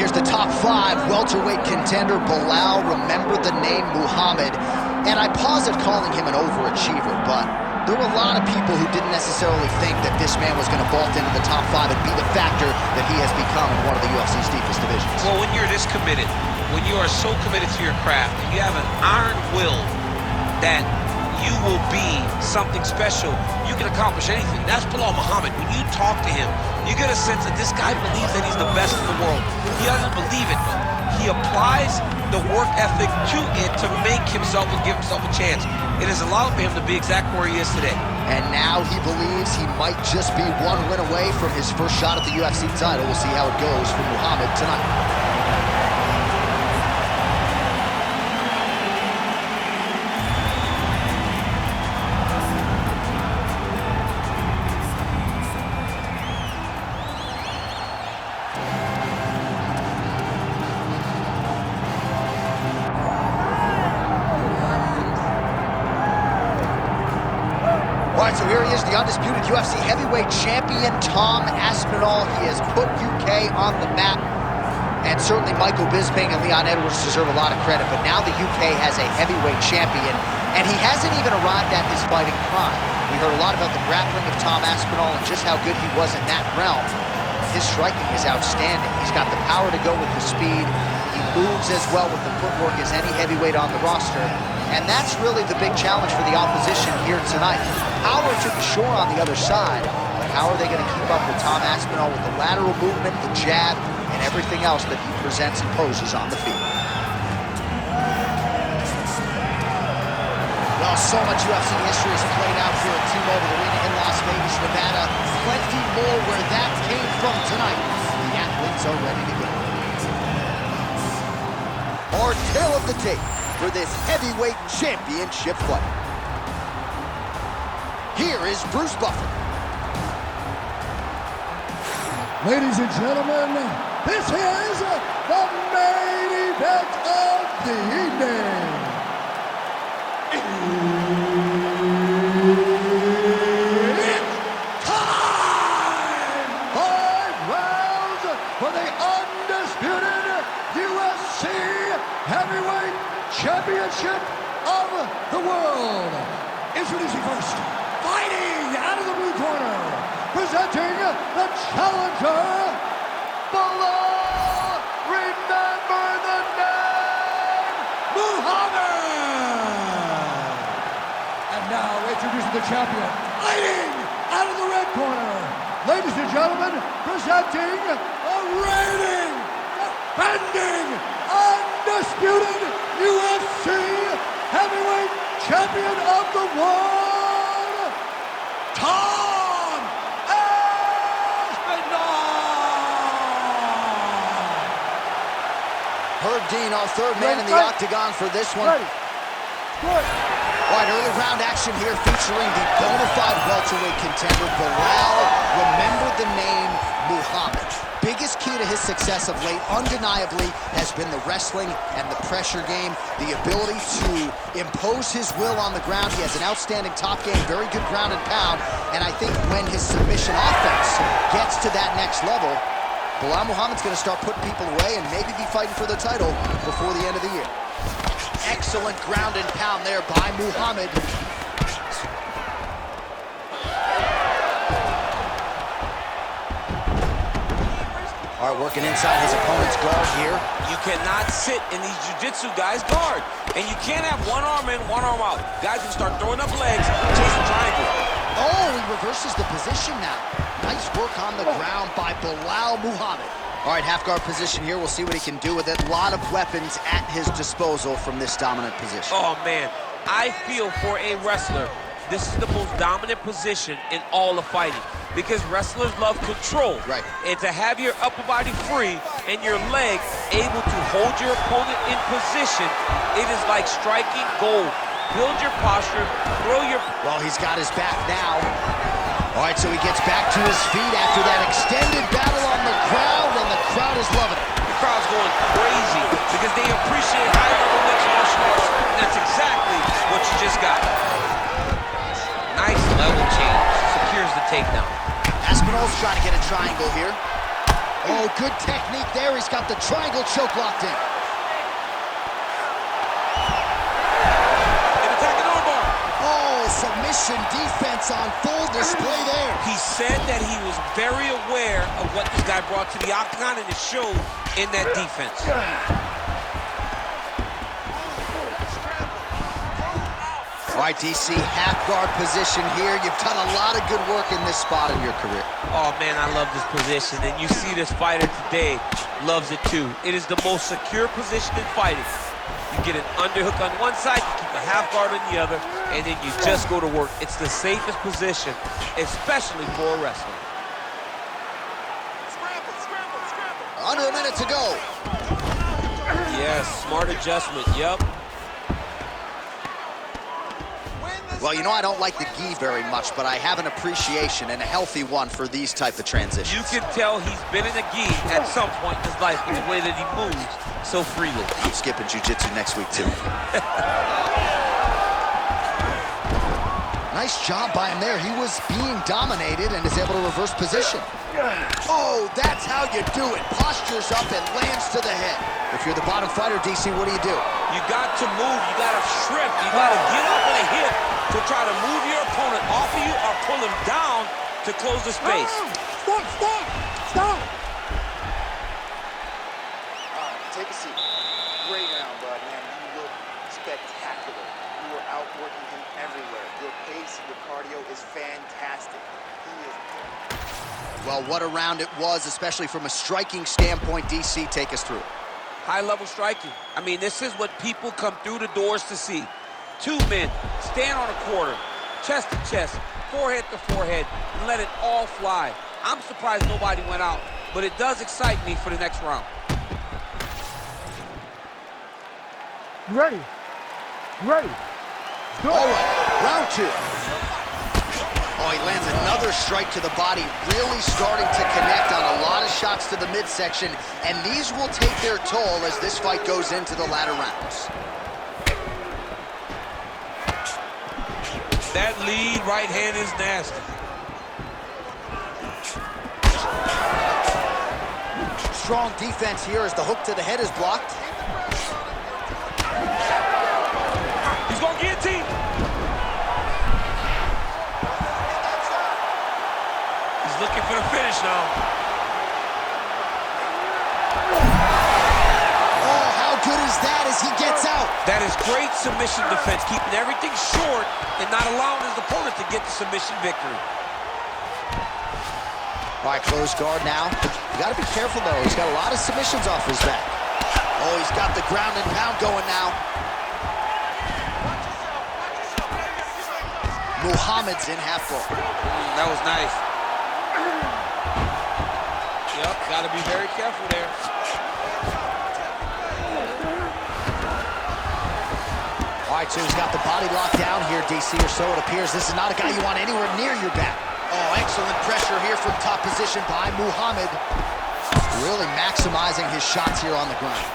here's the top 5 welterweight contender, Belal. Remember the name Muhammad. And I pause at calling him an overachiever, but there were a lot of people who didn't necessarily think that this man was going to vault into the top 5 and be the factor that he has become in one of the UFC's deepest divisions. Well, when you're this committed, when you are so committed to your craft, and you have an iron will that you will be something special, you can accomplish anything. That's Belal Muhammad. When you talk to him, you get a sense that this guy believes that he's the best in the world. He doesn't believe it, but he applies the work ethic to it to make himself and give himself a chance. It has allowed for him to be exactly where he is today. And now he believes he might just be one win away from his first shot at the UFC title. We'll see how it goes for Muhammad tonight. All right, so here he is, the undisputed UFC heavyweight champion, Tom Aspinall. He has put UK on the map, and certainly Michael Bisping and Leon Edwards deserve a lot of credit, but now the UK has a heavyweight champion, and he hasn't even arrived at his fighting prime. We heard a lot about the grappling of Tom Aspinall and just how good he was in that realm. His striking is outstanding. He's got the power to go with the speed. He moves as well with the footwork as any heavyweight on the roster. And that's really the big challenge for the opposition here tonight. Power to be sure on the other side, but how are they going to keep up with Tom Aspinall with the lateral movement, the jab, and everything else that he presents and poses on the field? Well, so much UFC history has played out here at T-Mobile Arena in Las Vegas, Nevada. Plenty more where that came from tonight. The athletes are ready to go. Our tale of the tape for this heavyweight championship fight. Here is Bruce Buffer. Ladies and gentlemen, this is the main event of the evening. It's time! 5 rounds for the undisputed UFC heavyweight championship of the world. Introducing first, fighting out of the blue corner, presenting the challenger, Belal. Remember the name, Muhammad. And now introducing the champion, fighting out of the red corner, ladies and gentlemen, presenting a reigning, defending, undisputed UFC heavyweight champion of the world, Tom Aspinall! Herb Dean, our third man in the octagon for this one. All right, early round action here featuring the bona fide welterweight contender, Belal. Remember the name Muhammad. Biggest key to his success of late, undeniably, has been the wrestling and the pressure game, the ability to impose his will on the ground. He has an outstanding top game, very good ground and pound, and I think when his submission offense gets to that next level, Belal Muhammad's going to start putting people away and maybe be fighting for the title before the end of the year. Excellent ground and pound there by Muhammad. All right, working inside his opponent's guard here. You cannot sit in these jiu-jitsu guys' guard. And you can't have one arm in, one arm out. Guys can start throwing up legs, chasing triangle. Oh, he reverses the position now. Nice work on the ground by Belal Muhammad. All right, half guard position here. We'll see what he can do with it. A lot of weapons at his disposal from this dominant position. Oh, man. I feel for a wrestler, this is the most dominant position in all of fighting. Because wrestlers love control. Right. And to have your upper body free and your leg able to hold your opponent in position, it is like striking gold. Build your posture, throw your... Well, he's got his back now. All right, so he gets back to his feet after that extended battle on the crowd, and the crowd is loving it. The crowd's going crazy because they appreciate high-level mixed martial arts. And that's exactly what you just got. Nice level change. Secures the takedown. Aspinall's trying to get a triangle here. Oh, good technique there. He's got the triangle choke locked in. Submission defense on full display there. He said that he was very aware of what this guy brought to the octagon, and it showed in that defense. All right, DC, half guard position here. You've done a lot of good work in this spot in your career. Oh, man, I love this position, and you see this fighter today loves it too. It is the most secure position in fighting. You get an underhook on one side, you keep a half guard on the other, and then you just go to work. It's the safest position, especially for a wrestler. Under a minute to go. Yes, smart adjustment, yep. Well, you know I don't like the gi very much, but I have an appreciation and a healthy one for these type of transitions. You can tell he's been in a gi at some point in his life in the way that he moves so freely. I'm skipping jiu-jitsu next week, too. Nice job by him there. He was being dominated and is able to reverse position. Oh, that's how you do it. Postures up and lands to the head. If you're the bottom fighter, DC, what do? You got to move. You got to shrimp. You got to get up on a hip to try to move your opponent off of you or pull him down to close the space. Stop! Take a seat. Great round, bud, man. You look spectacular. You were outworking him everywhere. Your pace, your cardio is fantastic. He is... Well, what a round it was, especially from a striking standpoint. DC, take us through it. High-level striking. I mean, this is what people come through the doors to see. Two men stand on a quarter, chest to chest, forehead to forehead, and let it all fly. I'm surprised nobody went out, but it does excite me for the next round. Ready? Go. All right, round two. Oh, he lands another strike to the body, really starting to connect on a lot of shots to the midsection, and these will take their toll as this fight goes into the latter rounds. That lead right hand is nasty. Strong defense here as the hook to the head is blocked. He's going to guillotine. He's looking for the finish now. Oh, how good is that as he gets out? That is great submission defense, keeping everything short and not allowing his opponent to get the submission victory. All right, close guard now. You got to be careful, though. He's got a lot of submissions off his back. Oh, he's got the ground and pound going now. Muhammad's in half guard. That was nice. Yep, got to be very careful there. All right, so he's got the body locked down here, DC, or so it appears. This is not a guy you want anywhere near your back. Oh, excellent pressure here from top position by Muhammad. Really maximizing his shots here on the ground.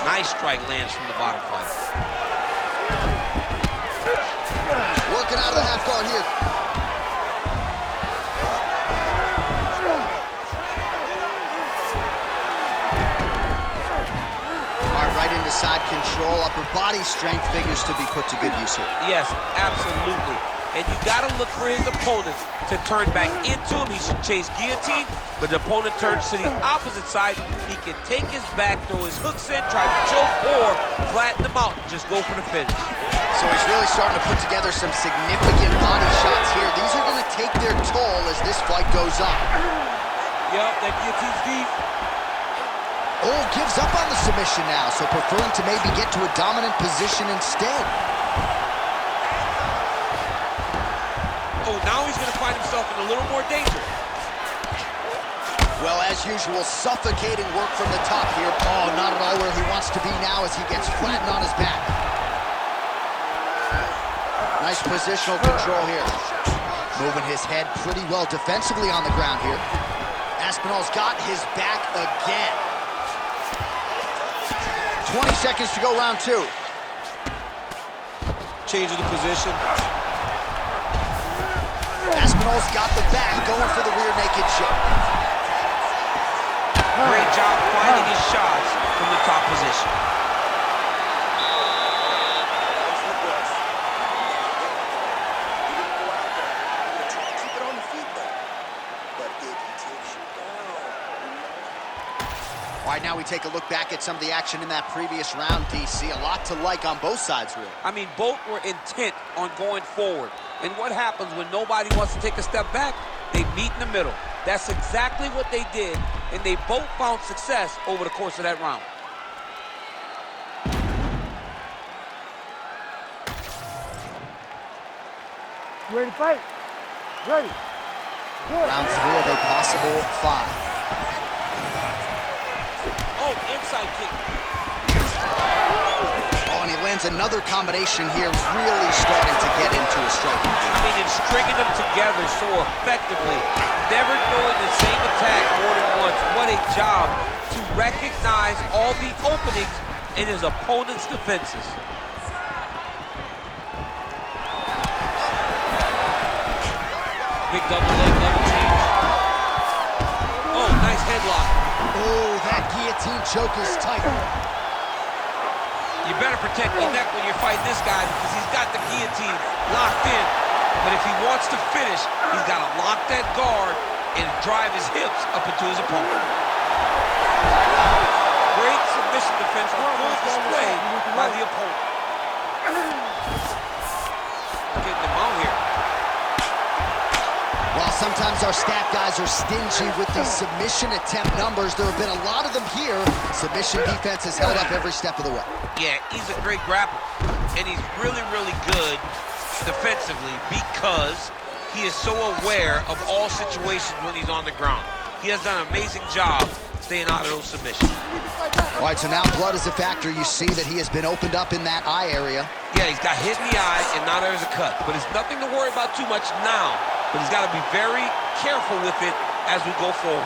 Nice strike lands from the bottom fight. Working out of the half guard here. Side control, upper body strength figures to be put to good use here. Yes, absolutely. And you got to look for his opponent to turn back into him. He should chase guillotine, but the opponent turns to the opposite side. He can take his back, throw his hooks in, try to choke, or flatten him out and just go for the finish. So he's really starting to put together some significant body shots here. These are going to take their toll as this fight goes on. Yep, that guillotine's deep. Oh, gives up on the submission now, so preferring to maybe get to a dominant position instead. Oh, now he's going to find himself in a little more danger. Well, as usual, suffocating work from the top here. Oh, not at all where he wants to be now as he gets flattened on his back. Nice positional control here. Moving his head pretty well defensively on the ground here. Aspinall's got his back again. 20 seconds to go, round two. changing the position. Aspinall's got the back, going for the rear naked choke. Great job finding his shots from the top position. All right, now we take a look back at some of the action in that previous round, DC. A lot to like on both sides, really. I mean, both were intent on going forward. And what happens when nobody wants to take a step back? They meet in the middle. That's exactly what they did, and they both found success over the course of that round. Ready to fight? Ready. Good. Round 3 of a possible 5. Oh, inside kick. Oh, and he lands another combination here, really starting to get into a striking game. I mean, it's stringing them together so effectively. Never throwing the same attack more than once. What a job to recognize all the openings in his opponent's defenses. Big double leg level change. Oh, nice headlock. Oh, that guillotine choke is tight. You better protect your neck when you're fighting this guy because he's got the guillotine locked in. But if he wants to finish, he's got to lock that guard and drive his hips up into his opponent. Great submission defense on full display by the opponent. Getting them out here. While sometimes our stat guys are stingy with the submission attempt numbers, there have been a lot of them here. Submission defense has held up every step of the way. Yeah, he's a great grappler, and he's really, really good defensively because he is so aware of all situations when he's on the ground. He has done an amazing job staying out of those submissions. All right, so now blood is a factor. You see that he has been opened up in that eye area. Yeah, he's got hit in the eye, and now there's a cut. But it's nothing to worry about too much now. But he's got to be very careful with it as we go forward.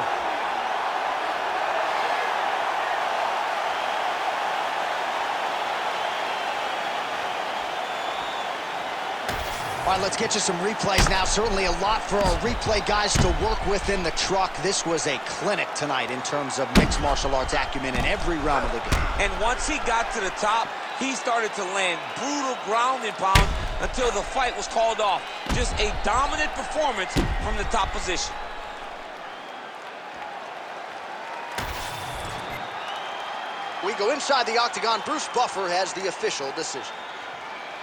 All right, let's get you some replays now. Certainly a lot for our replay guys to work with in the truck. This was a clinic tonight in terms of mixed martial arts acumen in every realm of the game. And once he got to the top, he started to land brutal ground and pound until the fight was called off. Just a dominant performance from the top position. We go inside the octagon. Bruce Buffer has the official decision.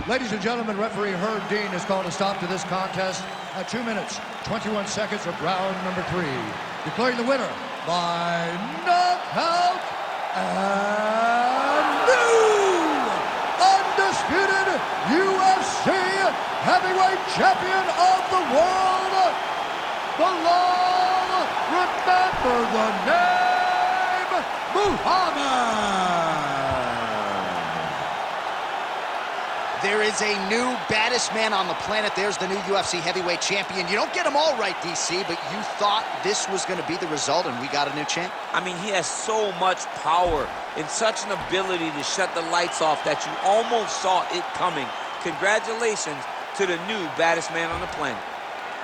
Ladies and gentlemen, referee Herb Dean has called a stop to this contest at 2 minutes, 21 seconds of round number 3. Declaring the winner by knockout and new undisputed UFC heavyweight champion of the world, Belal, remember the name, Muhammad. There is a new baddest man on the planet. There's the new UFC heavyweight champion. You don't get them all right, DC, but you thought this was going to be the result, and we got a new champ. I mean, he has so much power and such an ability to shut the lights off that you almost saw it coming. Congratulations to the new baddest man on the planet.